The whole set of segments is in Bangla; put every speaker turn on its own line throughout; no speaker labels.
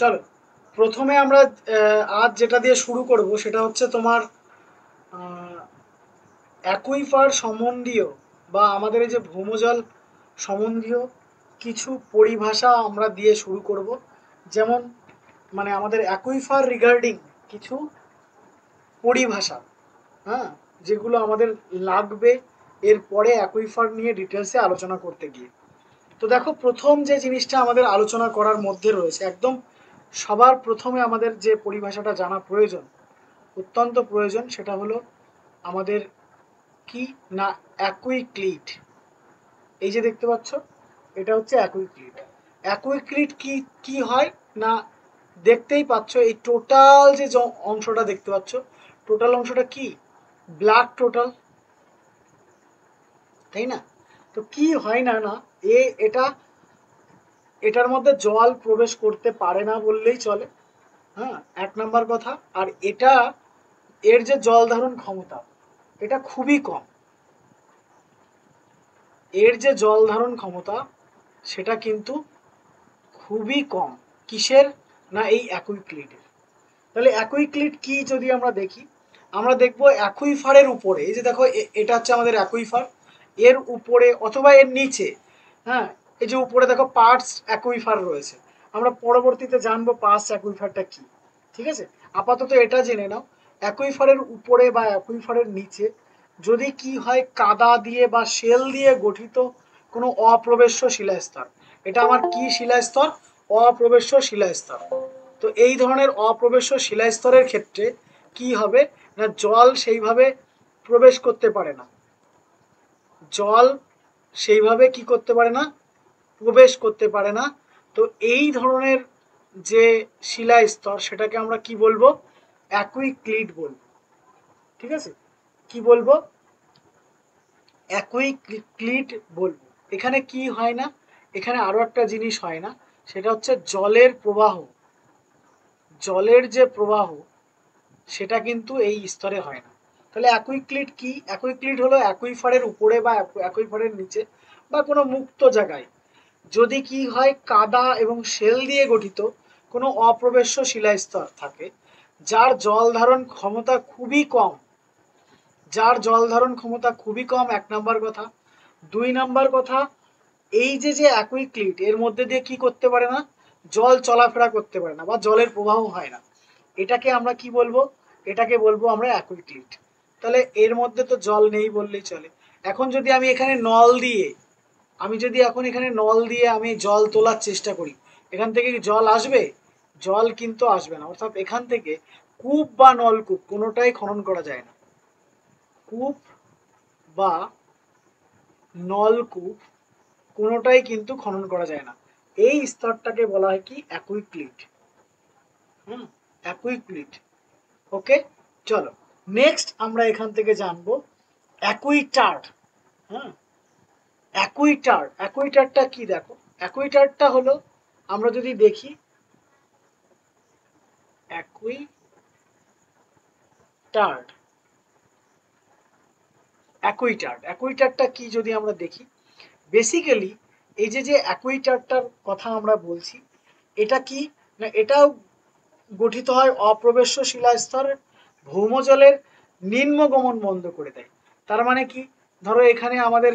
চলো প্রথমে আমরা আজ যেটা দিয়ে শুরু করব সেটা হচ্ছে তোমার অ্যাকুইফার সম্বন্ধীয় বা আমাদের এই যে ভৌমজল সম্বন্ধীয় কিছু পরিভাষা আমরা দিয়ে শুরু করব। যেমন মানে আমাদের অ্যাকুইফার রিগার্ডিং কিছু পরিভাষা, হ্যাঁ, যেগুলো আমাদের লাগবে এরপরে অ্যাকুইফার নিয়ে ডিটেলসে আলোচনা করতে গিয়ে। তো দেখো, প্রথম যে জিনিসটা আমাদের আলোচনা করার মধ্যে রয়েছে, একদম সবার প্রথমে আমাদের যে পরিভাষাটা জানা প্রয়োজন, অত্যন্ত প্রয়োজন, সেটা হলো আমাদের কি না অ্যাকুইক্লিড। এই যে দেখতে পাচ্ছ, এটা হচ্ছে অ্যাকুইক্লিড। অ্যাকুইক্লিড কি কি হয় না, দেখতেই পাচ্ছ এই টোটাল যে অংশটা দেখতে পাচ্ছ, টোটাল অংশটা কি ব্ল্যাক টোটাল, তাই না? তো কি হয় না না এটা এটার মধ্যে জল প্রবেশ করতে পারে না বললেই চলে, হ্যাঁ, এক নাম্বার কথা। আর এটা এর যে জল ধারণ ক্ষমতা, এটা খুবই কম। এর যে জল ধারণ ক্ষমতা সেটা কিন্তু খুবই কম। কিসের না, এই অ্যাকুইক্লিডের। তাহলে অ্যাকুইক্লিড কি যদি আমরা দেখি, আমরা দেখবো অ্যাকুইফারের উপরে, এই যে দেখো এটা হচ্ছে আমাদের অ্যাকুইফার, এর উপরে অথবা এর নিচে, হ্যাঁ, এই যে উপরে দেখো পার্টস অ্যাকুইফার রয়েছে। আমরা পরবর্তীতে জানবো পার্টস অ্যাকুইফারটা কি, ঠিক আছে? আপাতত এটা জেনে নাও, অ্যাকুইফারের উপরে বা অ্যাকুইফারের নিচে যদি কি হয়, কাদা দিয়ে বা শেল দিয়ে গঠিত কোনো অপ্রবেশ্য শিলাস্তর, এটা আমার কি শিলাস্তর? অপ্রবেশ্য শিলাস্তর। তো এই ধরনের অপ্রবেশ্য শিলাস্তরের ক্ষেত্রে কি হবে না, জল সেইভাবে প্রবেশ করতে পারে না, জল সেইভাবে কি করতে পারে না, প্রবেশ করতে পারে না। তো এই ধরনের যে শিলা স্তর, সেটাকে আমরা কি বলবো? অ্যাকুইক্লিড বলবো, ঠিক আছে? কি বলবো? অ্যাকুইক্লিড বলবো। এখানে কি হয় না, এখানে আরো একটা জিনিস হয় না, সেটা হচ্ছে জলের প্রবাহ। জলের যে প্রবাহ সেটা কিন্তু এই স্তরে হয় না। তাহলে অ্যাকুইক্লিড কি? অ্যাকুইক্লিড হলো অ্যাকুইফারের উপরে বা অ্যাকুইফারের নিচে বা কোনো মুক্ত জায়গায় যদি কি হয়, কাদা এবং শেল দিয়ে গঠিত কোনো অপ্রবেশ্য শিলাস্তর থাকে, যার জল ধারণ ক্ষমতা খুবই কম। যার জল ধারণ ক্ষমতা খুবই কম, এক নাম্বার কথা। দুই নাম্বার কথা, এই যে যে অ্যাকুইক্লিড, এর মধ্যে দিয়ে কি করতে পারে না, জল চলাফেরা করতে পারে না বা জলের প্রবাহ হয় না। এটাকে আমরা কি বলবো? এটাকে বলবো আমরা অ্যাকুইক্লিড। তাহলে এর মধ্যে তো জল নেই বললেই চলে। এখন যদি আমি এখানে নল দিয়ে, আমি যদি এখন এখানে নল দিয়ে আমি জল তোলার চেষ্টা করি, এখান থেকে কি জল আসবে? জল কিন্তু আসবে না। অর্থাৎ এখান থেকে কূপ বা নলকূপ কোনোটাই খনন করা যায় না। কূপ বা নলকূপ কোনোটাই কিন্তু খনন করা যায় না। এই স্তরটাকে বলা হয় কি? অ্যাকুইক্লিড। হুম, অ্যাকুইক্লিড। ওকে, চলো নেক্সট আমরা এখান থেকে জানবো অ্যাকুইটার্ড। হ্যাঁ, অ্যাকুইটার্ড। অ্যাকুইটার্ডটা কি? দেখো, অ্যাকুইটার্ডটা হলো, আমরা যদি দেখি অ্যাকুইটার্ড, অ্যাকুইটার্ডটা কি যদি আমরা দেখি, বেসিক্যালি এই যে যে অ্যাকুইটার্ডটার কথা আমরা বলছি, এটা কি না, এটাও গঠিত হয় অপ্রবেশ্য শিলাস্তরের ভৌমজলের নিম্নগমন বন্ধ করে দেয়। তার মানে কি, ধরো এখানে আমাদের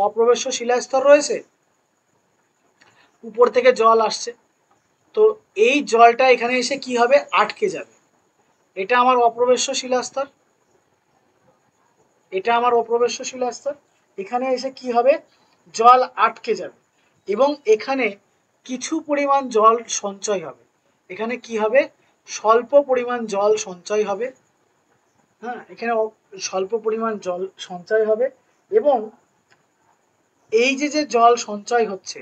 অপ্রবেশ্য শিলাস্তর রয়েছে, উপর থেকে জল আসছে, তো এই জলটা এখানে এসে কি হবে, আটকে যাবে। এটা আমার অপ্রবেশ্য শিলাস্তর, এটা আমার অপ্রবেশ্য শিলাস্তর, এখানে এসে কি হবে, জল আটকে যাবে এবং এখানে কিছু পরিমাণ জল সঞ্চয় হবে। এখানে কি হবে, স্বল্প পরিমাণ জল সঞ্চয় হবে। হ্যাঁ, এখানে স্বল্প পরিমাণ জল সঞ্চয় হবে এবং এই যে যে জল সঞ্চয় হচ্ছে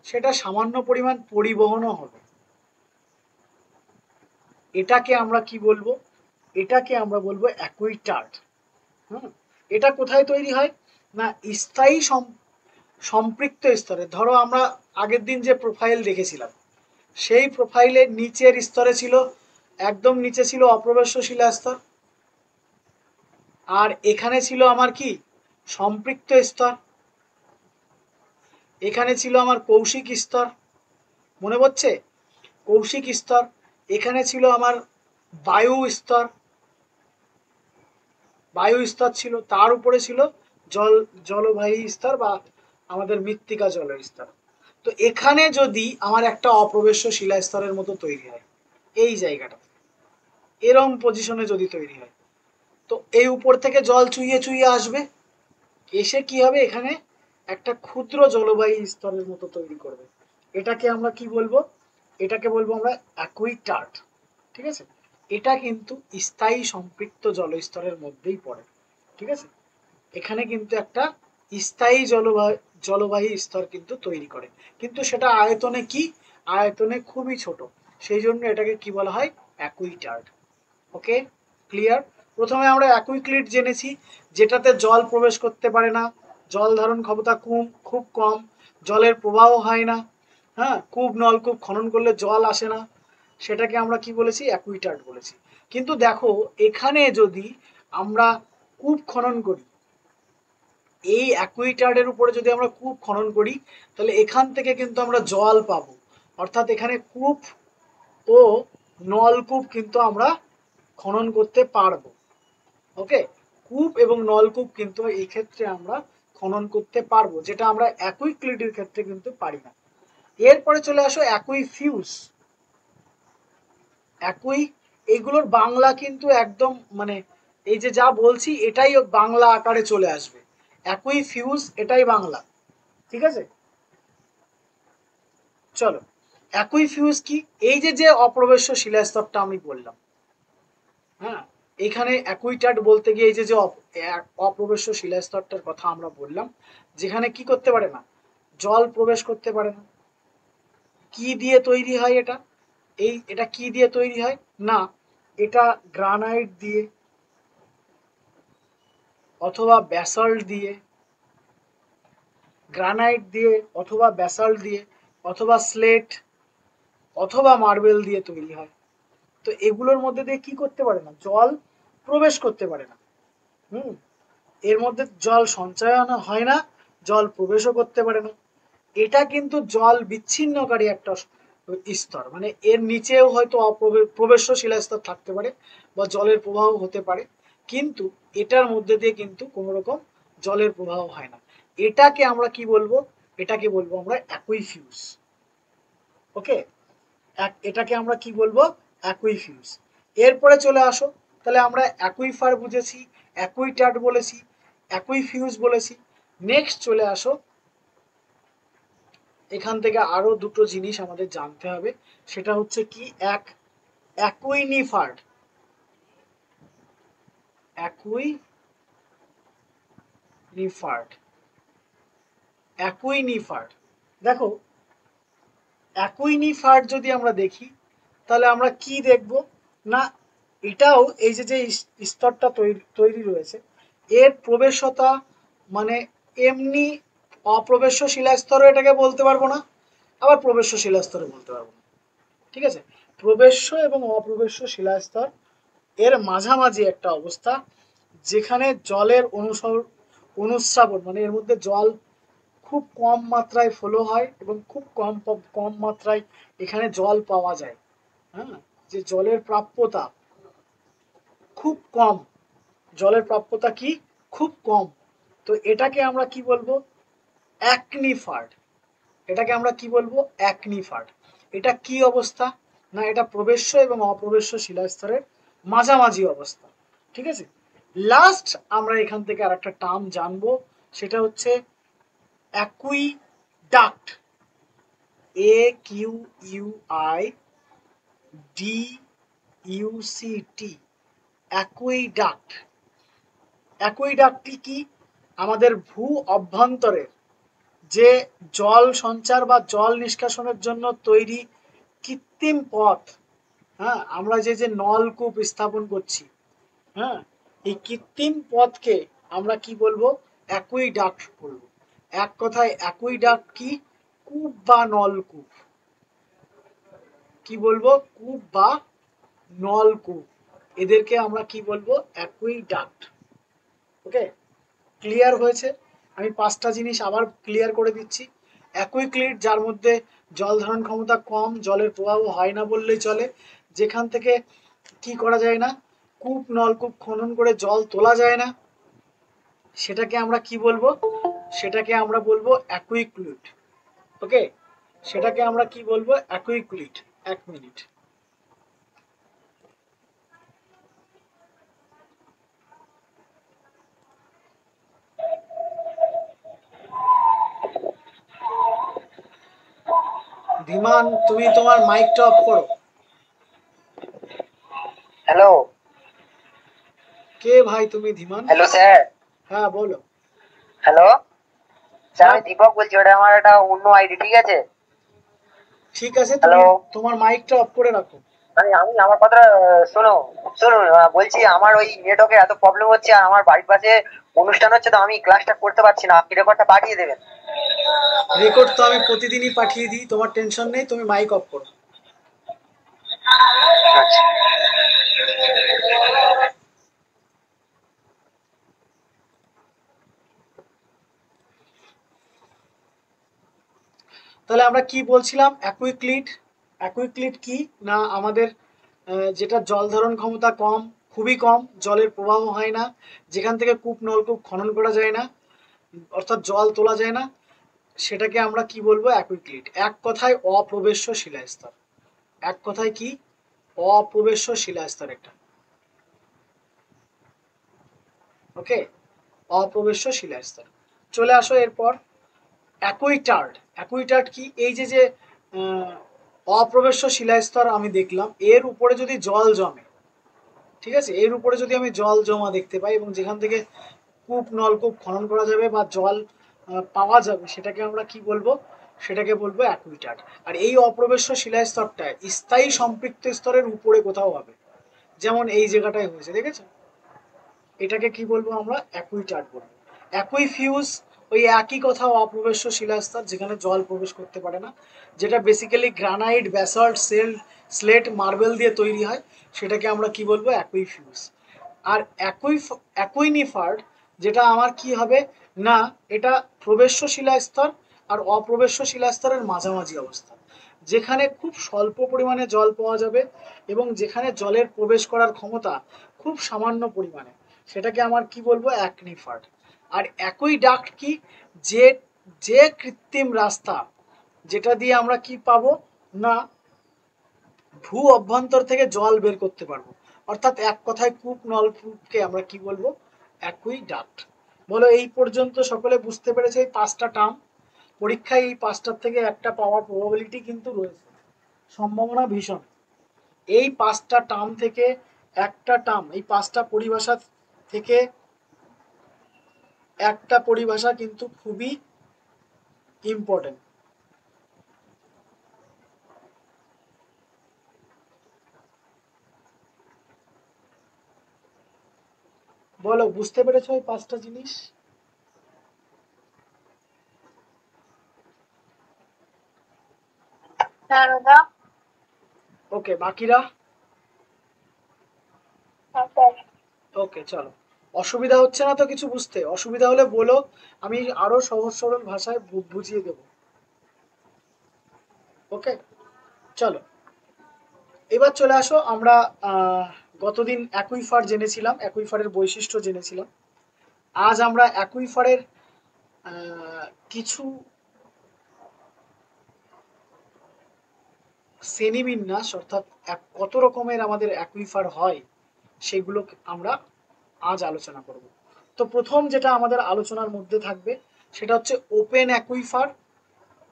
সেটা সামান্য পরিমাণ পরিবহনও হবে। এটাকে আমরা কি বলবো? এটাকে আমরা বলবো অ্যাকুইটার্ড। হুম, এটা কোথায় তৈরি হয় না, স্থায়ী সম্পৃক্ত স্তরে। ধরো আমরা আগের দিন যে প্রোফাইল দেখেছিলাম, সেই প্রোফাইলের নিচের স্তরে ছিল, একদম নিচে ছিল অপ্রবেশ্য শিলাস্তর, আর এখানে ছিল আমার কি, সম্পৃক্ত স্তর, এখানে ছিল আমার কৌশিক স্তর। মনে পড়ছে? কৌশিক স্তর, এখানে ছিল আমার বায়ু স্তর, বায়ু স্তর ছিল, তার উপরে ছিল জলবায়ু স্তর বা আমাদের মৃত্তিকা জলের স্তর। তো এখানে যদি আমার একটা অপ্রবেশ্য শিলা স্তরের মতো তৈরি হয়, এই জায়গাটা এরম পজিশনে যদি তৈরি হয়, তো এই উপর থেকে জল চুইয়ে চুইয়ে আসবে, এসে কি হবে, এখানে একটা ক্ষুদ্র জলবায়ু স্তরের মতো তৈরি করবে। এটাকে আমরা কি বলবো, এটাকে বলবো আমরা অ্যাকুইটার্ট। ঠিক আছে, এটা কিন্তু স্থায়ী সম্পৃক্ত জলস্তরের মধ্যেই পড়ে। ঠিক আছে, এখানে কিন্তু একটা স্থায়ী জলবায়ু স্তর কিন্তু তৈরি করে, কিন্তু সেটা আয়তনে কি, আয়তনে খুবই ছোট, সেই জন্য এটাকে কি বলা হয়, অ্যাকুইটার্ট। ওকে, ক্লিয়ার। প্রথমে আমরা অ্যাকুইক্লিড জেনেছি, যেটাতে জল প্রবেশ করতে পারে না, জল ধারণ ক্ষমতা খুব কম, জলের প্রবাহ হয় না, হ্যাঁ, কূপ নলকূপ খনন করলে জল আসে না, সেটাকে আমরা কি বলেছি, অ্যাকুইটার্ট বলেছি। কিন্তু দেখো এখানে যদি আমরা কূপ খনন করি, এই অ্যাকুইটার্ডের উপরে যদি আমরা কূপ খনন করি, তাহলে এখান থেকে কিন্তু আমরা জল পাবো, অর্থাৎ এখানে কূপ ও নলকূপ কিন্তু আমরা খনন করতে পারবো। ওকে, কূপ এবং নলকূপ কিন্তু এই ক্ষেত্রে আমরা খনন করতে পারবো, যেটা আমরা অ্যাকুইক্লিডের ক্ষেত্রে কিন্তু পারি না। এরপরে চলে আসো অ্যাকুইফিউজ। অ্যাকুই, এগুলোর বাংলা কিন্তু একদম মানে এই যে যা বলছি এটাই বাংলা আকারে চলে আসবে, অ্যাকুইফিউজ এটাই বাংলা। ঠিক আছে, চলো, অ্যাকুইফিউজ কি, এই যে যে অপ্রবেশ্য শিলাস্তরটা আমি বললাম, হ্যাঁ, এখানে অ্যাকুইটার্ট বলতে গিয়ে এই যে যে অপ্রবেশ্য শিলাস্তরটার কথা আমরা বললাম, যেখানে কি করতে পারে না, জল প্রবেশ করতে পারে না। কি দিয়ে তৈরি হয় এটা, এটা কি দিয়ে তৈরি হয় না, এটা গ্রানাইট দিয়ে অথবা ব্যাসল্ট দিয়ে, গ্রানাইট দিয়ে অথবা ব্যাসল্ট দিয়ে অথবা স্লেট অথবা মার্বেল দিয়ে তৈরি হয়। তো এগুলোর মধ্যে দিয়ে কি করতে পারে না, জল প্রবেশ করতে পারে না। হুম, এর মধ্যে জল সঞ্চয়ন হয় না, জল প্রবেশও করতে পারে না। এটা কিন্তু জল বিচ্ছিন্নকারী একটা স্তর, মানে এর নিচেও হয়তো প্রবেশ্য শিলাস্তর থাকতে পারে বা জলের প্রবাহ হতে পারে, কিন্তু এটার মধ্যে দিয়ে কিন্তু কোনো রকম জলের প্রবাহ হয় না। এটাকে আমরা কি বলবো, এটাকে বলবো আমরা অ্যাকুইফিউজ। ওকে, এটাকে আমরা কি বলবো, অ্যাকুইফিউজ। এরপরে চলে আসো, তাহলে আমরা অ্যাকুইফার বুঝেছি, অ্যাকুইটার্ট বলেছি, অ্যাকুইফিউজ বলেছি। নেক্সট চলে আসো, এখান থেকে আরো দুটো জিনিস আমাদের জানতে হবে, সেটা হচ্ছে কি, অ্যাকুইনিফার্ড। অ্যাকুইনিফার্ড, অ্যাকুইনিফার্ড, দেখো অ্যাকুইনিফার্ড যদি আমরা দেখি, তাহলে আমরা কি দেখব না, এটাও এই যে যে স্তরটা তৈরি রয়েছে, এর প্রবেশতা মানে এমনি অপ্রবেশ্য শিলাস্তরও এটাকে বলতে পারবো না, আবার প্রবেশ্য শিলাস্তরও বলতে পারবো না। ঠিক আছে, প্রবেশ্য এবং অপ্রবেশ্য শিলাস্তর এর মাঝামাঝি একটা অবস্থা, যেখানে জলের অনুস্রাবণ মানে এর মধ্যে জল খুব কম মাত্রায় ফ্লো হয় এবং খুব কম কম মাত্রায় এখানে জল পাওয়া যায়। হ্যাঁ, যে জলের প্রাপ্যতা খুব কম, জলের প্রাপ্যতা কি, খুব কম। তো এটাকে আমরা কি বলবো, অ্যাকনিফার্ড। এটাকে আমরা কি বলবো, অ্যাকনিফার্ড। এটা কি অবস্থা না, এটা প্রবেশ্য এবং অপ্রবেশ্য শিলাস্তরের মাঝামাঝি অবস্থা। ঠিক আছে, লাস্ট আমরা এখান থেকে আর একটা টার্ম জানবো, সেটা হচ্ছে অ্যাকুইডাক্ট। AQUIDUCT, aqueduct. অ্যাকুইডাক্টটি কি, আমাদের ভূ অভ্যন্তরের যে জল সঞ্চার বা জল নিষ্কাশনের জন্য তৈরি কৃত্রিম পথ, হ্যাঁ, আমরা যে যে নলকূপ স্থাপন করছি, হ্যাঁ, এই কৃত্রিম পথকে আমরা কি বলবো, অ্যাকুইডাক্ট বলবো। এক কথায় অ্যাকুইডাক্ট কি, কূপ বা নলকূপ। কি বলবো, কূপ বা নলকূপ, এদেরকে আমরা কি বলবো, অ্যাকুইডাক্ট। ওকে, ক্লিয়ার হয়েছে? আমি পাঁচটা জিনিস আবার ক্লিয়ার করে দিচ্ছি। অ্যাকুইক্লিড, যার মধ্যে জল ধারণ ক্ষমতা কম, জলের প্রবাহ হয় না বললেই চলে, যেখান থেকে কি করা যায় না, কূপ নলকূপ খনন করে জল তোলা যায় না, সেটাকে আমরা কি বলবো, সেটাকে আমরা বলবো অ্যাকুইক্লুইড। ওকে, সেটাকে আমরা কি বলবো, অ্যাকুইক্লুইড। 1 মিনিট। ধীমান, তুমি তোমার মাইকটা অফ করো।
হ্যালো।
কে ভাই তুমি, ধীমান?
Hello sir.
হ্যাঁ বলো।
হ্যালো স্যার, আমি দীপক বলছি, ওটা আমার একটা অন্য আইডি, ঠিক আছে?
ঠিক আছে, তুমি তোমার মাইকটা অফ করে রাখো।
আমি আমার কথা শোনো, শুনুন, বলছি আমার ওই নেটওয়ার্কের এত প্রবলেম হচ্ছে, আর আমার বাড়ির পাশে অনুষ্ঠান হচ্ছে, তো আমি ক্লাসটা করতে পারছি না, আপনি রেকর্ডটা পাঠিয়ে দেবেন।
রেকর্ড তো আমি প্রতিদিনই পাঠিয়ে দিই, তোমার টেনশন নেই, তুমি মাইক অফ করো।
আচ্ছা।
তাহলে আমরা কি বলছিলাম, অ্যাকুইক্লিড। অ্যাকুইক্লিড কি না, আমাদের যেটা জল ধারণ ক্ষমতা কম, খুবই কম, জলের প্রবাহ হয় না, যেখান থেকে কূপ নলকূপ খনন করা যায় না, অর্থাৎ জল তোলা যায় না, সেটাকে আমরা কি বলবো, অ্যাকুইক্লিড। এক কথায় অপ্রবেশ্য শিলাস্তর। এক কথায় কি, অপ্রবেশ্য শিলাস্তর এটা। ওকে, অপ্রবেশ্য শিলাস্তর। চলে আসো এরপর, অ্যাকুইটার্ড। অ্যাকুইটার্ড কি, এই যে যে অপ্রবেশ্য শিলাস্তর আমি দেখলাম, এর উপরে যদি জল জমে, ঠিক আছে, এর উপরে যদি আমি জল জমা দেখতে পাই এবং যেখান থেকে কূপ নলকূপ খনন করা যাবে বা জল পাওয়া যাবে, সেটাকে আমরা কি বলবো, সেটাকে বলবো অ্যাকুইটার্ড। আর এই অপ্রবেশ্য শিলাস্তরটা স্থায়ী সম্পৃক্ত স্তরের উপরে কোথাও হবে, যেমন এই জায়গাটায় হয়েছে, দেখেছো, এটাকে কি বলবো আমরা, অ্যাকুইটার্ড বলবো। অ্যাকুইফিউজ, ওই একই কথা, অপ্রবেশ্য শিলাস্তর যেখানে জল প্রবেশ করতে পারে না, যেটা basically granite, basalt, slate, marble দিয়ে তৈরি হয়, সেটাকে আমরা কি বলবো, অ্যাকুইফিউজ। আর অ্যাকুইনিফার্ড, যেটা আমার কি হবে না, এটা প্রবেশ্য শিলাস্তর আর অপ্রবেশ্য শিলাস্তরের মাঝামাঝি অবস্থা, যেখানে খুব স্বল্প পরিমাণে জল পাওয়া যাবে এবং যেখানে জলের প্রবেশ করার ক্ষমতা খুব সামান্য পরিমাণে, সেটাকে আমার কি বলবো, অ্যাকনিফার্ড। আর অ্যাকুইডাক্ট কি, যে যে কৃত্রিম রাস্তা, যেটা দিয়ে আমরা কি পাবো না, ভূ অভ্যন্তর থেকে জল বের করতে পারবো, অর্থাৎ এক কথায় কূপ নলকূপকে আমরা কি বলবো, অ্যাকুইডাক্ট। বলো, এই পর্যন্ত সকলে বুঝতে পেরেছে এই 5টা টার্ম? পরীক্ষায় এই 5টার থেকে একটা পাওয়ার প্রবাবিলিটি কিন্তু রয়েছে, সম্ভাবনা ভীষণ। এই 5টা টার্ম থেকে একটা টার্ম, এই 5টা পরিভাষা থেকে একটা পরিভাষা কিন্তু খুবই ইম্পর্টেন্ট। বলো, বুঝতে পেরেছো এই 5টা জিনিস? ওকে, বাকিরা? ওকে, চলো। অসুবিধা হচ্ছে না তো কিছু বুঝতে? অসুবিধা হলে বলো, আমি আরো সহজ সরল ভাষায় বুঝিয়ে দেব। ওকে, চলো। এবার চলে আসো, আমরা গতদিন অ্যাকুইফার জেনেছিলাম, অ্যাকুইফারের বৈশিষ্ট্য জেনেছিলাম। আজ আমরা অ্যাকুইফারের কিছু শ্রেণীবিন্যাস, অর্থাৎ কত রকমের আমাদের অ্যাকুইফার হয়, সেগুলো আমরা আজ আলোচনা করব। তো প্রথম যেটা আমাদের আলোচনার মধ্যে থাকবে, সেটা হচ্ছে ওপেন অ্যাকুইফার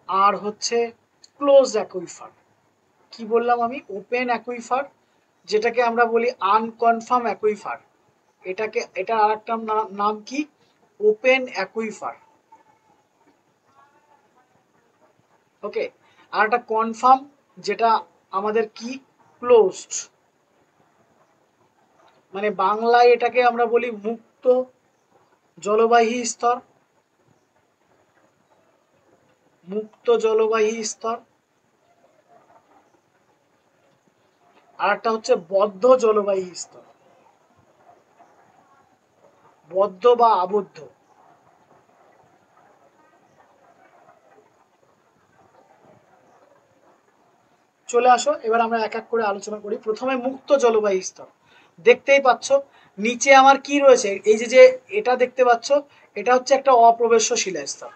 আর হচ্ছে ক্লোজ অ্যাকুইফার। কি বললাম আমি, ওপেন অ্যাকুইফার, যেটাকে আমরা বলি আনকনফার্ম অ্যাকুইফার, এটা আর একটা নাম কি, ওপেন অ্যাকুইফার। ওকে, আর একটা কনফার্ম, যেটা আমাদের কি, ক্লোজড, মানে বাংলায় এটাকে আমরা বলি মুক্ত জলবাহী স্তর, মুক্ত জলবাহী স্তর। আর একটা হচ্ছে বদ্ধ জলবাহী স্তর, বদ্ধ বা আবদ্ধ। চলে আসো, এবার আমরা এক এক করে আলোচনা করি। প্রথমে মুক্ত জলবায়ু স্তর। দেখতেই পাচ্ছ নিচে আমার কি রয়েছে, এই যে যে এটা দেখতে পাচ্ছ, এটা হচ্ছে একটা অপ্রবেশ্য শিলাস্তর।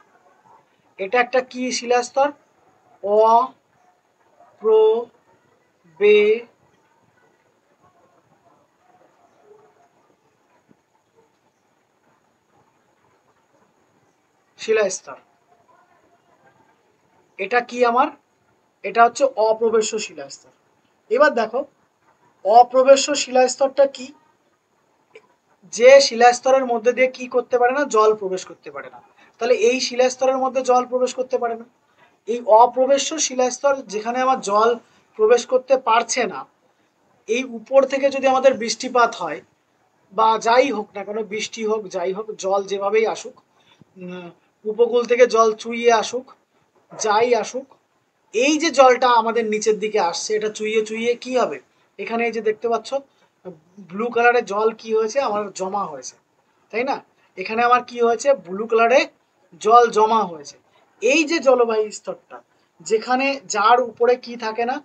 এটা একটা কি শিলাস্তর? অপ্রবে শিলাস্তর। এটা কি আমার? এটা হচ্ছে অপ্রবেশ্য শিলাস্তর। এবার দেখো অপ্রবেশ্য শিলাস্তরটা কি? যে শিলাস্তরের মধ্যে দিয়ে কি করতে পারে না? জল প্রবেশ করতে পারে না। তাহলে এই শিলাস্তরের মধ্যে জল প্রবেশ করতে পারে না। এই অপ্রবেশ্য শিলাস্তর যেখানে আমার জল প্রবেশ করতে পারছে না, এই উপর থেকে যদি আমাদের বৃষ্টিপাত হয় বা যাই হোক না কেন, বৃষ্টি হোক যাই হোক, জল যেভাবেই আসুক, উপকূল থেকে জল চুইয়ে আসুক, যাই আসুক, এই যে জলটা আমাদের নিচের দিকে আসছে, এটা চুইয়ে চুইয়ে কি হবে? এখানে এই যে দেখতে পাচ্ছ ব্লু কালারের জল কি হয়েছে? আমার জমা হয়েছে, তাই না? এখানে আমার কি হয়েছে? ব্লু কালারে জল জমা হয়েছে। এই যে জলবায়ু স্তরটা, যেখানে যার উপরে কি থাকে না?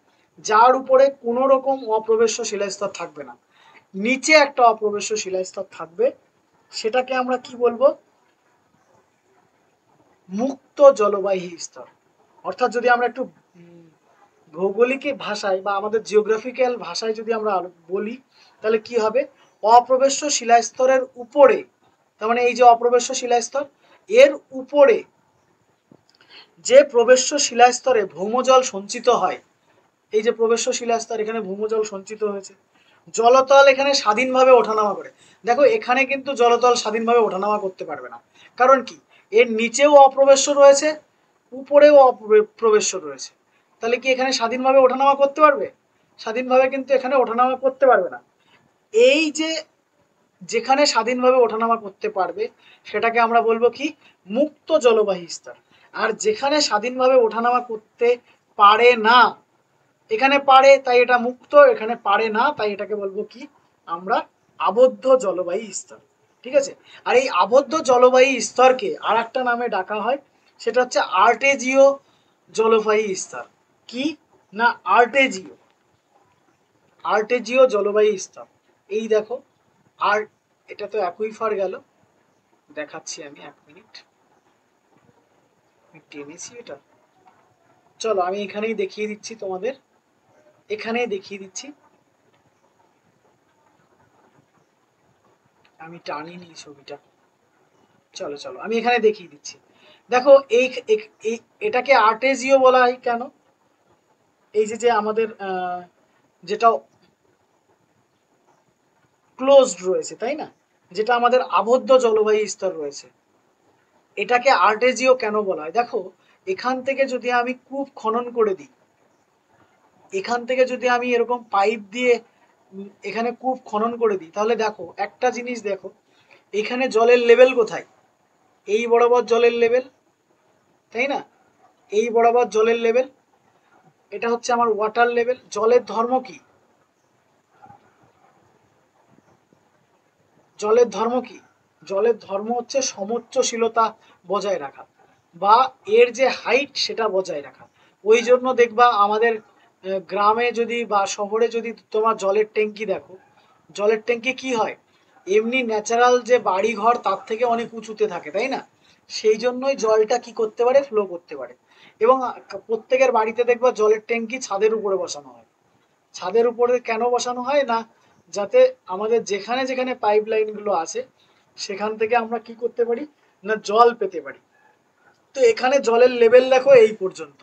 যার উপরে কোনো রকম অপ্রবেশ্য শিলাস্তর থাকবে না, নিচে একটা অপ্রবেশ্য শিলাস্তর থাকবে, সেটাকে আমরা কি বলবো? মুক্ত জলবায়ু স্তর। অর্থাৎ যদি আমরা একটু ভৌগোলিক ভাষায় বা আমাদের জিওগ্রাফিক্যাল ভাষায় যদি আমরা বলি, তাহলে কি হবে? অপ্রবেশ্য শিলাস্তরের উপরে, তার মানে এই যে অপ্রবেশ্য শিলাস্তর, এর উপরে যে প্রবেশ্য শিলাস্তরে ভৌমজল সঞ্চিত হয়, এই যে প্রবেশ্য শিলাস্তর, এখানে ভৌমজল সঞ্চিত হয়েছে, জলতল এখানে স্বাধীনভাবে ওঠানামা করে। দেখো এখানে কিন্তু জলতল স্বাধীনভাবে ওঠানামা করতে পারবে না। কারণ কি? এর নিচেও অপ্রবেশ্য রয়েছে, উপরেও অপ্রবেশ্য রয়েছে। তাহলে কি এখানে স্বাধীনভাবে ওঠানামা করতে পারবে? স্বাধীনভাবে কিন্তু এখানে ওঠানামা করতে পারবে না। এই যে যেখানে স্বাধীনভাবে ওঠানামা করতে পারবে, সেটাকে আমরা বলবো কি? মুক্ত জলবায়ু স্তর। আর যেখানে স্বাধীনভাবে ওঠানামা করতে পারে না, এখানে পারে তাই এটা মুক্ত, এখানে পারে না তাই এটাকে বলবো কি? আমরা আবদ্ধ জলবায়ু স্তর। ঠিক আছে? আর এই আবদ্ধ জলবায়ু স্তরকে আর একটা নামে ডাকা হয়, সেটা হচ্ছে আর্টেজীয় জলবায়ু স্তর। কি না? আর্টেজীয়, আর্টেজীয় জলবায়ু স্তর। এই দেখো, আর এটা তো অ্যাকুইফার গেল, দেখাচ্ছি আমি, এক মিনিট, আমি টেনেছি এটা। চলো আমি এখানেই দেখিয়ে দিচ্ছি তোমাদের, এখানেই দেখিয়ে দিচ্ছি, আমি টানিনি ছবিটা। চলো চলো আমি এখানে দেখিয়ে দিচ্ছি। দেখো এই এটাকে আর্টেজীয় বলা হয় কেন? এই যে যে আমাদের যেটা ক্লোজড রয়েছে, তাই না, যেটা আমাদের আবদ্ধ জলবায়ু স্তর রয়েছে, এটাকে আর্টেজীয় কেন বলা হয়? দেখো এখান থেকে যদি আমি কূপ খনন করে দিই, এখান থেকে যদি আমি এরকম পাইপ দিয়ে এখানে কূপ খনন করে দিই, তাহলে দেখো একটা জিনিস দেখো, এখানে জলের লেভেল কোথায়? এই বরাবর জলের লেভেল, তাই না? এই বরাবর জলের লেভেল, এটা হচ্ছে আমার ওয়াটার লেভেল। জলের ধর্ম কি? জলের ধর্ম কি? জলের ধর্ম হচ্ছে সমোচ্চশীলতা বজায় রাখা, বা এর যে হাইট সেটা বজায় রাখা। ওই জন্য দেখবা আমাদের গ্রামে যদি বা শহরে যদি তোমার জলের ট্যাঙ্কি দেখো, জলের ট্যাঙ্কি কি হয়? এমনি ন্যাচারাল যে বাড়ি ঘর তার থেকে অনেক উঁচুতে থাকে, তাই না? সেই জন্যই জলটা কি করতে পারে? ফ্লো করতে পারে। এবং প্রত্যেকের বাড়িতে দেখবা জলের ট্যাঙ্কি ছাদের উপরে বসানো হয়। ছাদের উপরে কেন বসানো হয় না? যাতে আমাদের যেখানে যেখানে পাইপ লাইন গুলো আছে, সেখান থেকে আমরা কি করতে পারি না? জল পেতে পারি। তো এখানে জলের লেভেল দেখো এই পর্যন্ত,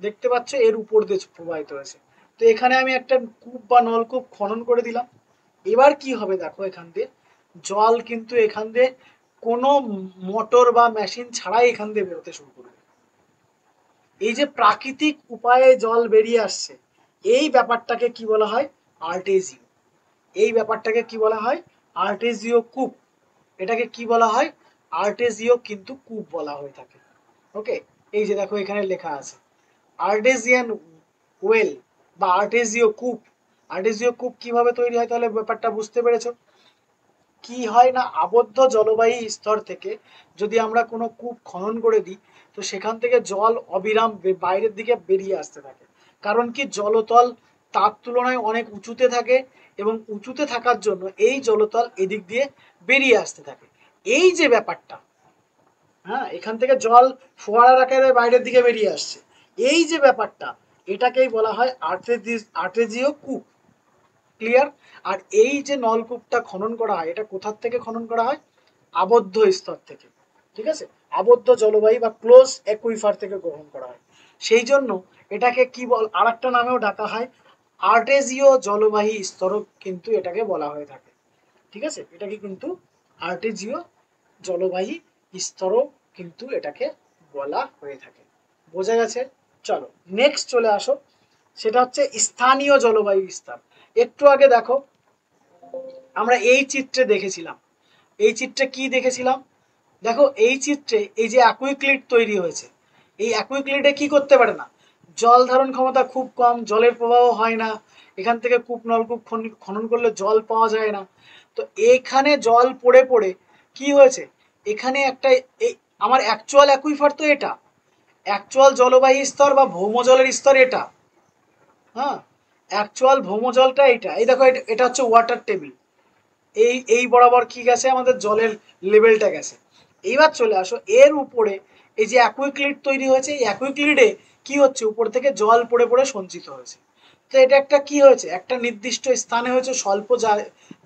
দেখতে পাচ্ছ এর উপর দিয়ে প্রবাহিত হয়েছে। তো এখানে আমি একটা কূপ বা নলকূপ খনন করে দিলাম। এবার কি হবে দেখো, এখান দিয়ে জল কিন্তু এখান দিয়ে কোনো মোটর বা মেশিন ছাড়াই এখান দিয়ে বেরোতে শুরু করবে। এই যে প্রাকৃতিক উপায়ে জল বেরিয়ে আসছে, এই ব্যাপারটাকে কি বলা হয়? আর্টেজীয়। এই ব্যাপারটাকে কি বলা হয়? আর্টেজীয় কূপ। এটাকে কি বলা হয়? আর্টেজীয় কিন্তু কূপ বলা হয়ে থাকে। ওকে, এই যে দেখো এখানে লেখা আছে আর্টেজিয়ান ওয়েল বা আর্টেজীয় কূপ। আর্টেজীয় কূপ কিভাবে তৈরি হয়? তাহলে ব্যাপারটা বুঝতে পেরেছো। কি হয় না, আবদ্ধ জলবায়ু স্তর থেকে যদি আমরা কোনো কূপ খনন করে দিই, তো সেখান থেকে জল অবিরাম বাইরের দিকে বেরিয়ে আসতে থাকে। কারণ কি জলতল তার তুলনায় অনেক উঁচুতে থাকে এবং উঁচুতে থাকার জন্য এই জলতল এদিক দিয়ে বেরিয়ে আসতে থাকে। এই যে ব্যাপারটা, হ্যাঁ, এখান থেকে জল ফোয়ারার আকারে বাইরের দিকে বেরিয়ে আসছে, এই যে ব্যাপারটা, এটাকেই বলা হয় আর্টেজিও কূপ। ক্লিয়ার? আর এই যে নলকূপটা খনন করা হয়, এটা কোথার থেকে খনন করা হয়? আবদ্ধ স্তর থেকে। ঠিক আছে, আবদ্ধ জলবায়ু বা ক্লোজ অ্যাকুইফার থেকে গ্রহণ করা হয়। সেই জন্য এটাকে কি বল, আর একটা নামেও ডাকা হয়, আর্টেজীয় জলবাহী স্তরও কিন্তু এটাকে বলা হয়ে থাকে। ঠিক আছে, এটাকে কিন্তু আর্টেজীয় জলবাহী স্তরও কিন্তু এটাকে বলা হয়ে থাকে। বোঝা গেছে? চলো নেক্সট চলে আসো, সেটা হচ্ছে স্থানীয় জলবায়ু স্তর। একটু আগে দেখো আমরা এই চিত্রে দেখেছিলাম, এই চিত্রে কি দেখেছিলাম? দেখো এই চিত্রে এই যে অ্যাকুইক্লিড তৈরি হয়েছে, এই অ্যাকুইক্লিডে কি করতে পারে না, জল ধারণ ক্ষমতা খুব কম, জলের প্রবাহ হয় না, এখান থেকে কূপ নলকূপ খনন করলে জল পাওয়া যায় না। তো এখানে জল পড়ে পড়ে কি হয়েছে, এখানে একটা এই আমার অ্যাকচুয়াল অ্যাকুইফার তো এটা, অ্যাকচুয়াল জলবায়ু স্তর বা ভৌমজলের স্তর এটা, হ্যাঁ, অ্যাকচুয়াল ভৌমজলটা এটা। এই দেখো এটা হচ্ছে ওয়াটার টেবিল, এই বরাবর কি গেছে, আমাদের জলের লেভেলটা গেছে। এইবার চলে আসো এর উপরে এই যে অ্যাকুইক্লিড তৈরি হয়েছে, এই অ্যাকুইক্লিডে কি হচ্ছে, উপর থেকে জল পড়ে পড়ে সঞ্চিত হয়েছে। তো এটা একটা কি হয়েছে, একটা নির্দিষ্ট স্থানে হয়েছে, স্বল্প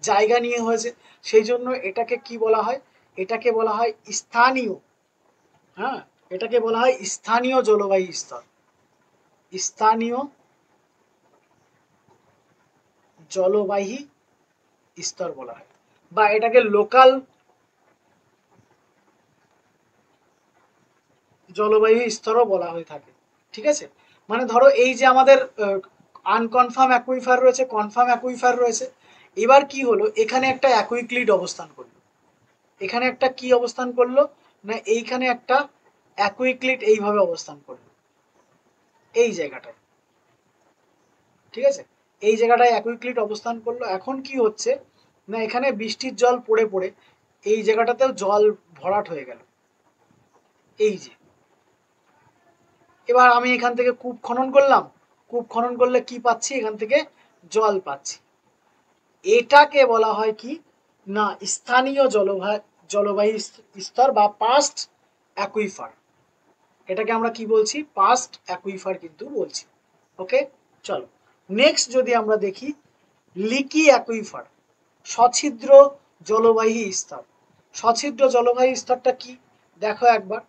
জায়গা নিয়ে হয়েছে, সেই জন্য এটাকে কি বলা হয়, এটাকে বলা হয় স্থানীয়, হ্যাঁ, এটাকে বলা হয় স্থানীয় জলবায়ু স্তর, স্থানীয় জলবাহী স্তর বলা হয়, বা এটাকে লোকাল জলবায়ু স্তরও বলা হয়ে থাকে। ঠিক আছে, মানে ধরো এই যে আমাদের আনকনফার্ম অ্যাকুইফার রয়েছে, কনফার্ম অ্যাকুইফার রয়েছে। এবার কি হলো, এখানে একটা অ্যাকুইক্লিড অবস্থান করলো, এখানে একটা কি অবস্থান করলো না, এইখানে একটা অ্যাকুইক্লিড এইভাবে অবস্থান করলো এই জায়গাটায়। ঠিক আছে, এই জায়গাটায় অ্যাকুইক্লিড অবস্থান করলো। এখন কি হচ্ছে না, এখানে বৃষ্টির জল পড়ে পড়ে এই জায়গাটাতেও জল ভরাট হয়ে গেল, এই যে। এবার আমি এখান থেকে কূপ খনন করলাম, কূপ খনন করলে কি পাচ্ছি, এখান থেকে জল পাচ্ছি। এটাকে বলা হয় কি না, স্থানীয় জলবায়ু স্তর বা পাস্ট অ্যাকুইফার। এটাকে আমরা কি বলছি, পাস্ট অ্যাকুইফার কিন্তু বলছি। ওকে, চলো নেক্সট যদি আমরা দেখি লিকি অ্যাকুইফার, সছিদ্র জলবাহী স্তর। সছিদ্র জলবাহী স্তরটা কি, দেখো একবার,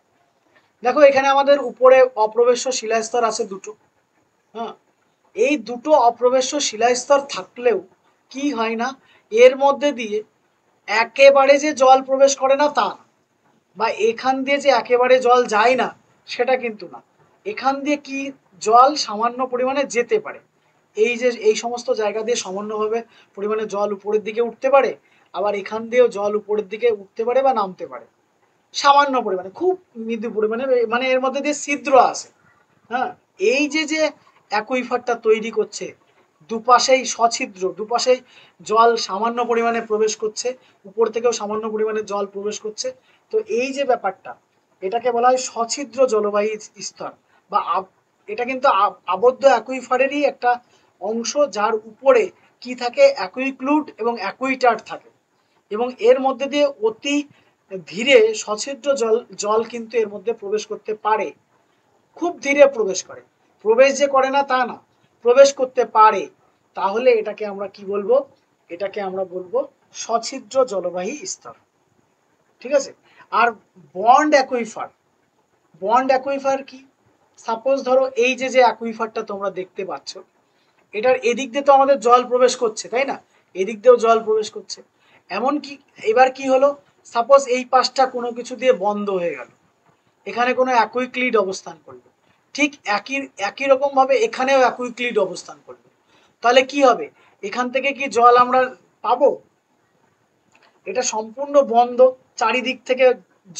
দেখো এখানে আমাদের উপরে অপ্রবেশ্য শিলাস্তর আছে দুটো, হ্যাঁ, এই দুটো অপ্রবেশ্য শিলাস্তর থাকলেও কি হয় না, এর মধ্যে দিয়ে একেবারে যে জল প্রবেশ করে না তা না, বা এখান দিয়ে যে একেবারে জল যায় না সেটা কিন্তু না, এখান দিয়ে কি জল সামান্য পরিমাণে যেতে পারে। এই যে এই সমস্ত জায়গা দিয়ে সামান্যভাবে পরিমাণে জল উপরের দিকে উঠতে পারে, আবার এখান দিয়েও জল উপরের দিকে উঠতে পারে বা নামতে পারে সামান্য পরিমাণে, খুব মৃদু পরিমাণে, মানে এর মধ্যে দিয়ে ছিদ্র আছে। হ্যাঁ, এই যে যে অ্যাকুইফারটা তৈরি করছে, দুপাশেই সছিদ্র, দুপাশেই জল সামান্য পরিমাণে প্রবেশ করছে, উপর থেকেও সামান্য পরিমাণে জল প্রবেশ করছে। তো এই যে ব্যাপারটা, এটাকে বলা হয় সছিদ্র জলবায়ু স্তর, বা এটা কিন্তু আবদ্ধ অ্যাকুইফারেরই একটা অংশ, যার উপরে কি থাকে, অ্যাকুইক্লুড এবং অ্যাকুইটার থাকে, এবং এর মধ্যে দিয়ে অতি ধীরে সছিদ্র জল জল কিন্তু এর মধ্যে প্রবেশ করতে পারে, খুব ধীরে প্রবেশ করে, প্রবেশ যে করে না তা না, প্রবেশ করতে পারে। তাহলে এটাকে আমরা কি বলবো, এটাকে আমরা বলবো সছিদ্র জলবাহী স্তর। ঠিক আছে, আর বন্ড অ্যাকুইফার, বন্ড অ্যাকুইফার কি, সাপোজ ধরো এই যে যে অ্যাকুইফারটা তোমরা দেখতে পাচ্ছ, এটার এদিক দিয়ে তো আমাদের জল প্রবেশ করছে, তাই না, এদিক দিয়েও জল প্রবেশ করছে। এমন কি, এবার কি হলো, সাপোজ এই পাশটা কোনো কিছু দিয়ে বন্ধ হয়ে গেল, এখানে কোনো অ্যাকুইক্লিড অবস্থান করলো, ঠিক একই একই রকম ভাবে এখানেও অ্যাকুইক্লিড অবস্থান করলো, তাহলে কি হবে, এখান থেকে কি জল আমরা পাবো, এটা সম্পূর্ণ বন্ধ, চারিদিক থেকে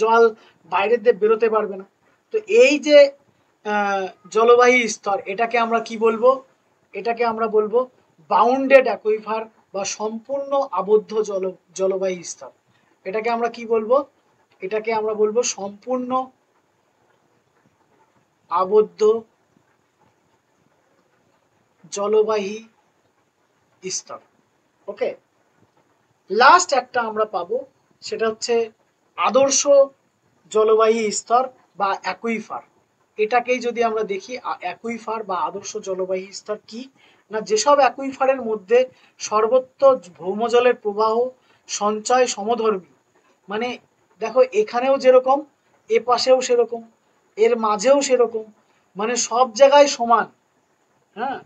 জল বাইরের দিয়ে বেরোতে পারবে না। তো এই যে জলবায়ু স্তর, এটাকে আমরা কি বলবো, এটাকে আমরা বলবো বাউন্ডেড অ্যাকুইফার বা সম্পূর্ণ আবদ্ধ জলবায়ু স্তর। এটাকে আমরা কি বলবো, এটাকে আমরা বলবো সম্পূর্ণ আবদ্ধ জলবাহী স্তর। ওকে, লাস্ট একটা আমরা পাবো, সেটা হচ্ছে আদর্শ জলবাহী স্তর বা অ্যাকুইফার। এটাকেই যদি আমরা দেখি, অ্যাকুইফার বা আদর্শ জলবাহী স্তর কি না, যেসব অ্যাকুইফারের মধ্যে সর্বত্র ভৌমজলের প্রবাহ সঞ্চয় সমধর্মী, মানে দেখো এখানেও যেরকম, এ পাশেও সেরকম, এর মাঝেও সেরকম, মানে সব জায়গায় সমান, হ্যাঁ,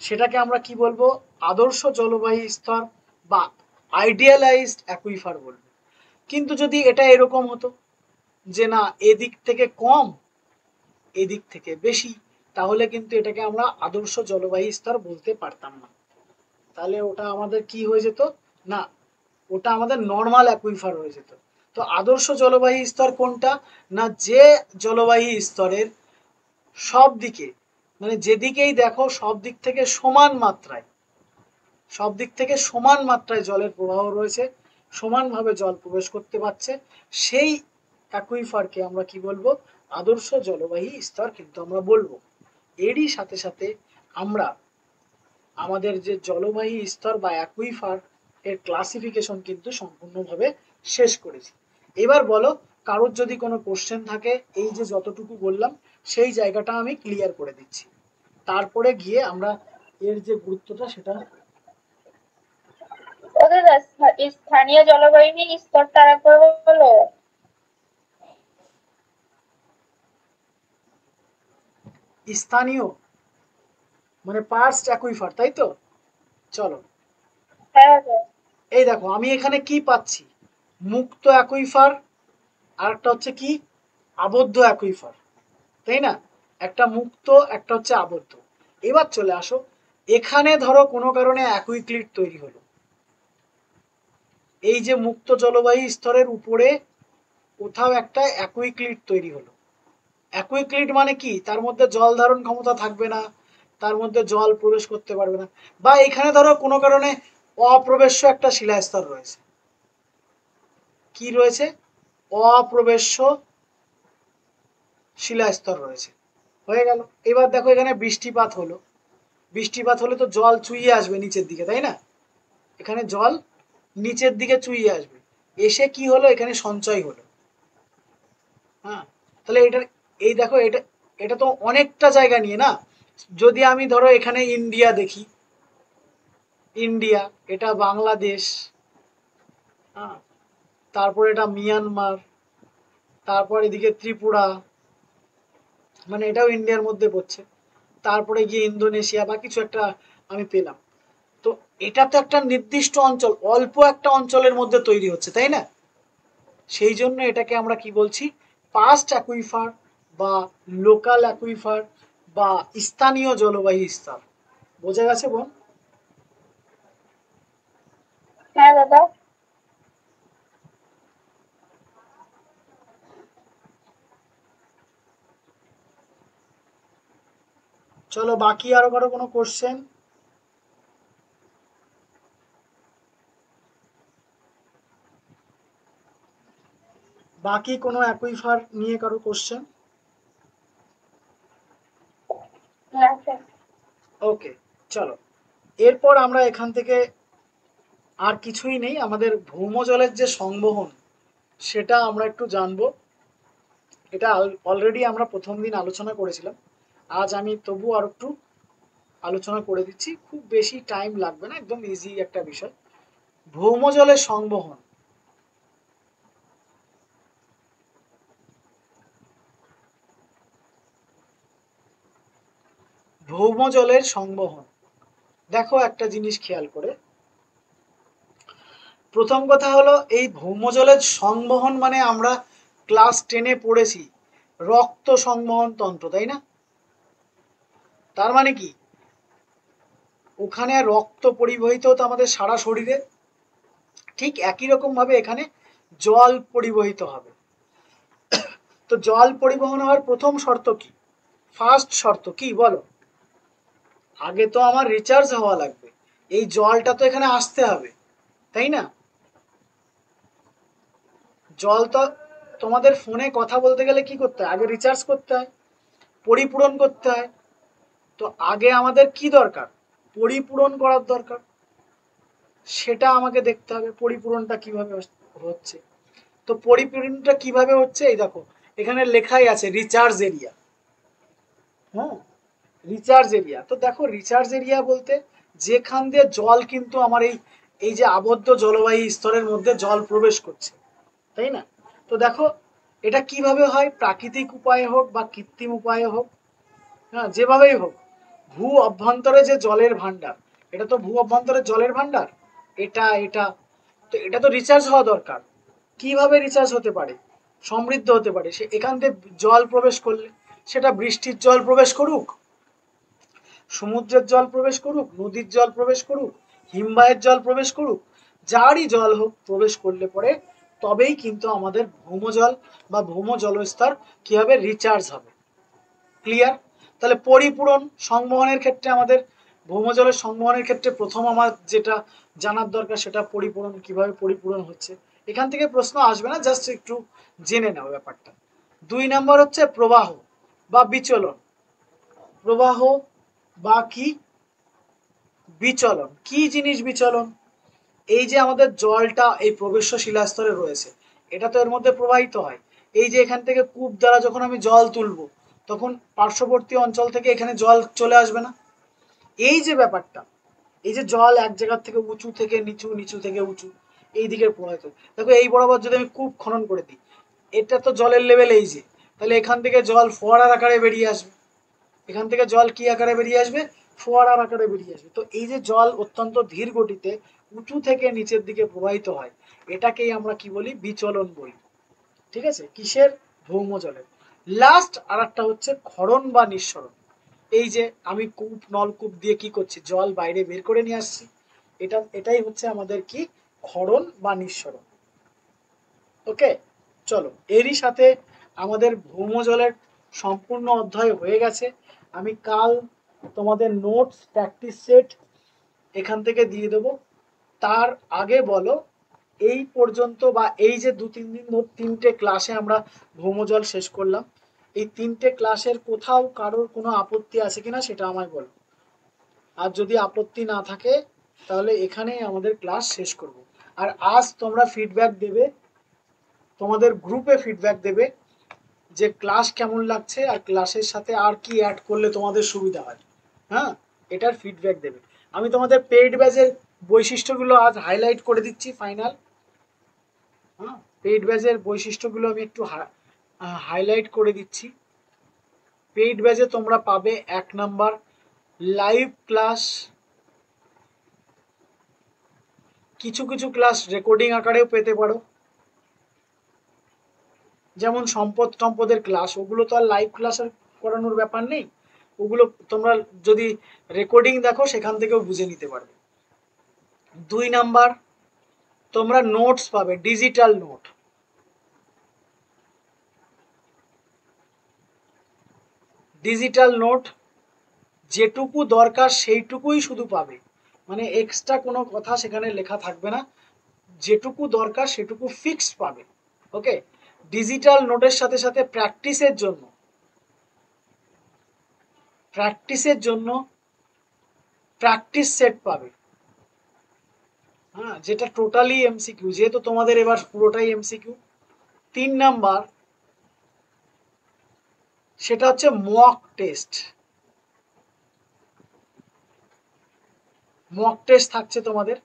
সেটাকে আমরা কি বলবো, আদর্শ জলবাহী স্তর বা আইডিয়ালাইজড অ্যাকুইফার বলবো। কিন্তু যদি এটা এরকম হতো যে না এদিক থেকে কম এদিক থেকে বেশি, তাহলে কিন্তু এটাকে আমরা আদর্শ জলবাহী স্তর বলতে পারতাম না। তাহলে ওটা আমাদের কি হয়ে যেত না, ওটা আমাদের নর্মাল অ্যাকুইফার হয়ে যেত। তো আদর্শ জলবাহী স্তর কোনটা না, যে জলবাহী স্তরের সব দিকে, মানে যেদিকেই দেখো সব দিক থেকে সমান মাত্রায়, সব দিক থেকে সমান মাত্রায় জলের প্রবাহ রয়েছে, সমানভাবে জল প্রবেশ করতে পারছে, সেই অ্যাকুইফারকে আমরা কি বলবো, আদর্শ জলবাহী স্তর কিন্তু আমরা বলবো। এরই সাথে সাথে আমরা আমাদের যে জলবাহী স্তর বা অ্যাকুইফার এর ক্লাসিফিকেশন কিন্তু সম্পূর্ণভাবে শেষ করেছি। এবার বলো, কারোর যদি কোনো কোশ্চেন থাকে, এই যে যতটুকু বললাম সেই জায়গাটা আমি ক্লিয়ার করে দিচ্ছি, তারপরে গিয়ে আমরা এর যে গুরুত্বটা সেটা।
ওদের স্থানীয় জলবায়ু স্তরটা আরেকবার বলো।
স্থানীয় মানে পার্সড অ্যাকুইফার, তাই তো? চলো,
হ্যাঁ হ্যাঁ।
এই দেখো আমি এখানে কি পাচ্ছি, মুক্ত অ্যাকুইফার, আর একটা হচ্ছে কি আবদ্ধ অ্যাকুইফার, তাই না? একটা মুক্ত, একটা হচ্ছে আবদ্ধ। এবার চলে আসো, এখানে ধরো কোনো কারণে অ্যাকুইক্লিড তৈরি হলো, এই যে মুক্ত জলবায়ু স্তরের উপরে কোথাও একটা অ্যাকুইক্লিড তৈরি হলো। অ্যাকুইক্লিড মানে কি, তার মধ্যে জল ধারণ ক্ষমতা থাকবে না, তার মধ্যে জল প্রবেশ করতে পারবে না। বা এখানে ধরো কোনো কারণে অপ্রবেশ্য একটা শিলাস্তর রয়েছে, কি রয়েছে, অপ্রবেশ্য শিলাস্তর রয়েছে, হয়ে গেল। এবার দেখো এখানে বৃষ্টিপাত হলো, বৃষ্টিপাত হলে তো জল চুইয়ে আসবে নিচের দিকে, তাই না? এখানে জল নিচের দিকে চুইয়ে আসবে, এসে কি হলো, এখানে সঞ্চয় হলো। হ্যাঁ, তাহলে এটা, এই দেখো এটা, এটা তো অনেকটা জায়গা নিয়ে না। যদি আমি ধরো এখানে ইন্ডিয়া দেখি, ইন্ডিয়া, এটা বাংলাদেশ, হ্যাঁ, তারপর এটা মিয়ানমার, তারপর এদিকে ত্রিপুরা, মানে এটাও ইন্ডিয়ার মধ্যে পড়ছে, তারপরে গিয়ে ইন্দোনেশিয়া বা কিছু একটা আমি পেলাম। তো এটা তো একটা নির্দিষ্ট অঞ্চল, অল্প একটা অঞ্চলের মধ্যে তৈরি হচ্ছে, তাই না? সেই জন্য এটাকে আমরা কি বলছি, পাস্ট অ্যাকুইফার বা লোকাল অ্যাকুইফার বা স্থানীয় জলবায়ু স্তর। বোঝা গেছে বোন?
হ্যাঁ দাদা।
চলো, বাকি আরো কারো কোনো কোশ্চেন? বাকি কোনো অ্যাকুইফার নিয়ে কারো কোশ্চেন? ওকে, চলো, এরপর আমরা এখান থেকে আর কিছুই নেই, আমাদের ভৌমজলের যে সংবহন সেটা আমরা একটু জানবো। এটা অলরেডি আমরা প্রথম দিন আলোচনা করেছিলাম, আজ আমি তবু আর একটু আলোচনা করে দিচ্ছি, খুব বেশি টাইম লাগবে না, একদম ইজি একটা বিষয়। ভৌমজলের সংবহন, ভৌমজলের সংবহন, দেখো একটা জিনিস খেয়াল করে, প্রথম কথা হলো এই ভৌমজলের সংবহন মানে আমরা ক্লাস 10-এ পড়েছি রক্ত সংবহন তন্ত্র, তাই না? তার মানে কি, ওখানে রক্ত পরিবহিত হতো আমাদের সারা শরীরে, ঠিক একই রকম ভাবে এখানে জল পরিবহিত হবে। তো জল পরিবহন হওয়ার প্রথম শর্ত কি, ফার্স্ট শর্ত কি বলো, আগে তো আমার রিচার্জ হওয়া লাগবে, এই জলটা তো এখানে আসতে হবে, তাই না? জল তো, তোমাদের ফোনে কথা বলতে গেলে কি করতে হয়, আগে রিচার্জ করতে হয়, পরিপূরণ করতে হয়। তো আগে আমাদের কি দরকার, পরিপূরণ করার দরকার, সেটা আমাকে দেখতে হবে পরিপূরণটা কিভাবে হচ্ছে। তো পরিপূরণটা কিভাবে হচ্ছে, এই দেখো এখানে লেখাই আছে রিচার্জ এরিয়া। হ্যাঁ, রিচার্জ এরিয়া। তো দেখো রিচার্জ এরিয়া বলতে যেখান দিয়ে জল কিন্তু আমার এই যে আবদ্ধ জলবায়ু স্তরের মধ্যে জল প্রবেশ করছে, তাই না? তো দেখো এটা কিভাবে হয়, প্রাকৃতিক উপায়ে হোক বা কৃত্রিম উপায়ে হোক, হ্যাঁ যেভাবেই হোক, ভূ অভ্যন্তরে যে জলের ভান্ডার, এটা তো ভূ অভ্যন্তরের জলের ভান্ডার, এটা তো এটা তো রিচার্জ হওয়া দরকার। কিভাবে রিচার্জ হতে পারে, সমৃদ্ধ হতে পারে সে এখান থেকে জল প্রবেশ করলে, সেটা বৃষ্টির জল প্রবেশ করুক, সমুদ্রের জল প্রবেশ করুক, নদীর জল প্রবেশ করুক, হিমবাহের জল প্রবেশ করুক, যারই জল হোক প্রবেশ করলে পরে তবেই কিন্তু আমাদের ভৌমজল বা ভৌম জলস্তর কি হবে, রিচার্জ হবে। ক্লিয়ার? তাহলে পরিপূরণ সংবহনের ক্ষেত্রে আমাদের ভৌমজলের সংবহনের ক্ষেত্রে প্রথম আমার যেটা জানার দরকার সেটা পরিপূরণ, কিভাবে পরিপূরণ হচ্ছে। এখান থেকে প্রশ্ন আসবে না, জাস্ট একটু জেনে নাও ব্যাপারটা। 2 নাম্বার হচ্ছে প্রবাহ বা বিচলন। প্রবাহ বা কি বিচলন, কি জিনিস বিচলন? এই যে আমাদের জলটা এই প্রবেশ্য শিলাস্তরে রয়েছে, এটা তো এর মধ্যে প্রবাহিত হয়। এই যে এখান থেকে কূপ দ্বারা যখন আমি জল তুলবো তখন পার্শ্ববর্তী অঞ্চল থেকে এখানে জল চলে আসবে না? এই যে ব্যাপারটা, এই যে জল এক জায়গা থেকে উঁচু থেকে নিচু, নিচু থেকে উঁচু এই দিকে প্রবাহিত, দেখো এই বরাবর যদি আমি কূপ খনন করে দিই, এটা তো জলের লেভেল এই যে, তাহলে এখান থেকে জল ফোয়ারার আকারে বেরিয়ে আসবে। এখান থেকে জল কি আকারে বেরিয়ে আসবে, ফোয়ারার আকারে বেরিয়ে আসবে। তো এই যে জল অত্যন্ত ধীর গতিতে উঁচু থেকে নিচের দিকে প্রবাহিত হয়, এটাকেই আমরা কি বলি, বিচলন বলি। ঠিক আছে, কিসের, ভৌম জলের। লাস্ট আর একটা হচ্ছে ক্ষরণ বা নিঃসরণ। এই যে আমি কূপ নলকূপ দিয়ে কি করছি, জল বাইরে বের করে নিয়ে আসছি, এটাই হচ্ছে আমাদের কি, ক্ষরণ বা নিঃসরণ। ওকে, চলো এরই সাথে আমাদের ভৌম জলের সম্পূর্ণ অধ্যায় হয়ে গেছে। আমি কাল তোমাদের নোটস প্র্যাকটিস সেট এখান থেকে দিয়ে দেবো। তার আগে বলো, এই পর্যন্ত বা এই যে 2-3 দিন ধরে 3টে ক্লাসে আমরা ভৌমজল শেষ করলাম, এই 3টে ক্লাসের কোথাও কারোর কোনো আপত্তি আছে কিনা সেটা আমায় বলো। আর যদি আপত্তি না থাকে তাহলে এখানেই আমাদের ক্লাস শেষ করব। আর আজ তোমরা ফিডব্যাক দেবে, তোমাদের গ্রুপে ফিডব্যাক দেবে যে ক্লাস কেমন লাগছে আর ক্লাসের সাথে আর কি অ্যাড করলে তোমাদের সুবিধা হয়। হ্যাঁ, এটার ফিডব্যাক দেবে। আমি তোমাদের পেইড ব্যাচের বৈশিষ্ট্যগুলো আজ হাইলাইট করে দিচ্ছি ফাইনাল। হ্যাঁ, পেইড ব্যাচের বৈশিষ্ট্যগুলো আমি একটু হাইলাইট করে দিচ্ছি। পেইড ব্যাচে তোমরা পাবে 1 নাম্বার লাইভ ক্লাস, কিছু কিছু ক্লাস রেকর্ডিং আকারেও পেতে পারো, যেমন সম্পদের ক্লাস, ওগুলো তো আর লাইভ ক্লাস করানোর ব্যাপার নেই, ওগুলো তোমরা যদি রেকর্ডিং দেখো সেখান থেকেও বুঝে নিতে পারবে। 2 নাম্বার তোমরা নোটস পাবে, ডিজিটাল নোট। ডিজিটাল নোট যেটুকু দরকার সেইটুকুই শুধু পাবে, মানে এক্সট্রা কোনো কথা সেখানে লেখা থাকবে না, যেটুকু দরকার সেটুকু ফিক্সড পাবে। ওকে, ডিজিটাল নোটের সাথে সাথে প্র্যাকটিসের জন্য প্র্যাকটিস সেট পাবে। হ্যাঁ, যেটা টোটালি এমসিকিউ, যেহেতু তোমাদের এবার পুরোটাই এমসিকিউ। 3 নাম্বার সেটা হচ্ছে মক টেস্ট। মক টেস্ট থাকছে তোমাদের,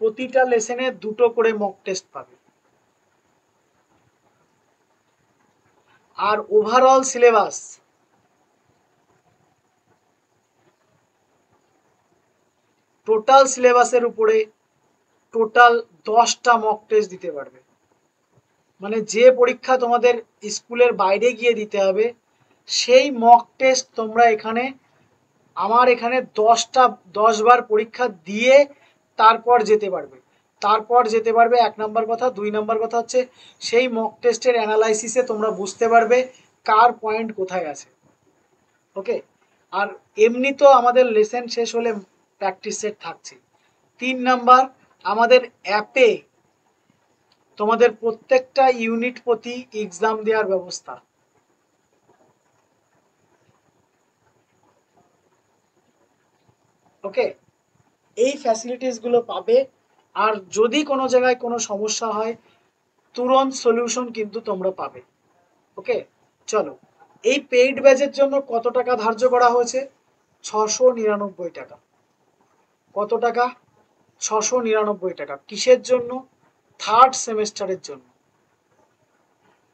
প্রতিটা লেসনে 2টো করে মক টেস্ট পাবে। আর ওভারঅল সিলেবাস, টোটাল সিলেবাসের উপরে টোটাল 10টা মক টেস্ট দিতে পারবে। মানে যে পরীক্ষা তোমাদের স্কুলের বাইরে গিয়ে দিতে হবে, সেই মক টেস্ট তোমরা এখানে আমার এখানে 10 বার পরীক্ষা দিয়ে তারপর যেতে পারবে। 1 নাম্বার কথা। 2 নাম্বার কথা হচ্ছে সেই মক টেস্টের অ্যানালাইসিসে তোমরা বুঝতে পারবে কার পয়েন্ট কোথায় আছে। ওকে, আর এমনি তো আমাদের লেসন শেষ হলে প্র্যাকটিস সেট থাকছে। 3 নাম্বার আমাদের অ্যাপে তোমাদের প্রত্যেকটা ইউনিট প্রতি এক্সাম দেওয়ার ব্যবস্থা। ওকে, এই ফ্যাসিলিটিসগুলো পাবে। আর যদি কোনো জায়গায় কোনো সমস্যা হয় তুরন্ত সলিউশন কিন্তু তোমরা পাবে। ওকে, চলো, এই পেইড ব্যাচের জন্য কত টাকা ধার্য করা হয়েছে? 699 টাকা। কত টাকা? 699 টাকা। কিসের জন্য? থার্ড সেমেস্টারের জন্য।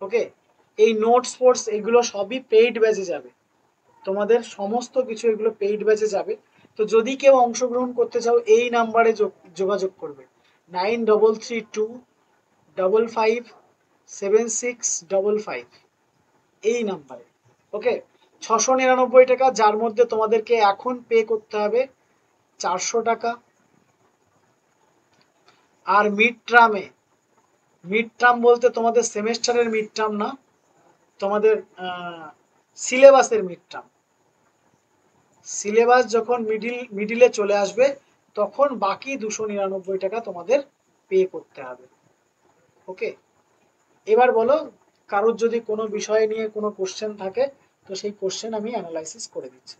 ওকে, এই নোটস ফোর্স এগুলো সবই পেইড ব্যাচে যাবে, তোমাদের সমস্ত কিছু এগুলো পেইড ব্যাচে যাবে। তো যদি কেউ অংশগ্রহণ করতে চাও এই নাম্বারে যোগাযোগ করবে, 9332555765 এই নাম্বারে। ওকে, 699 টাকা, যার মধ্যে তোমাদেরকে এখন পে করতে হবে 400 টাকা। আর মিড টার্ম বলতে তোমাদের সেমেস্টারের মিড টার্ম না, তোমাদের সিলেবাসের মিড টার্ম। সিলেবাস যখন মিডিলে চলে আসবে তখন বাকি 299 টাকা তোমাদের পে করতে হবে। ওকে, এবার বলো, কারোর যদি কোনো বিষয় নিয়ে কোনো কোশ্চেন থাকে তো সেই কোশ্চেন আমি অ্যানালাইসিস করে দিচ্ছি।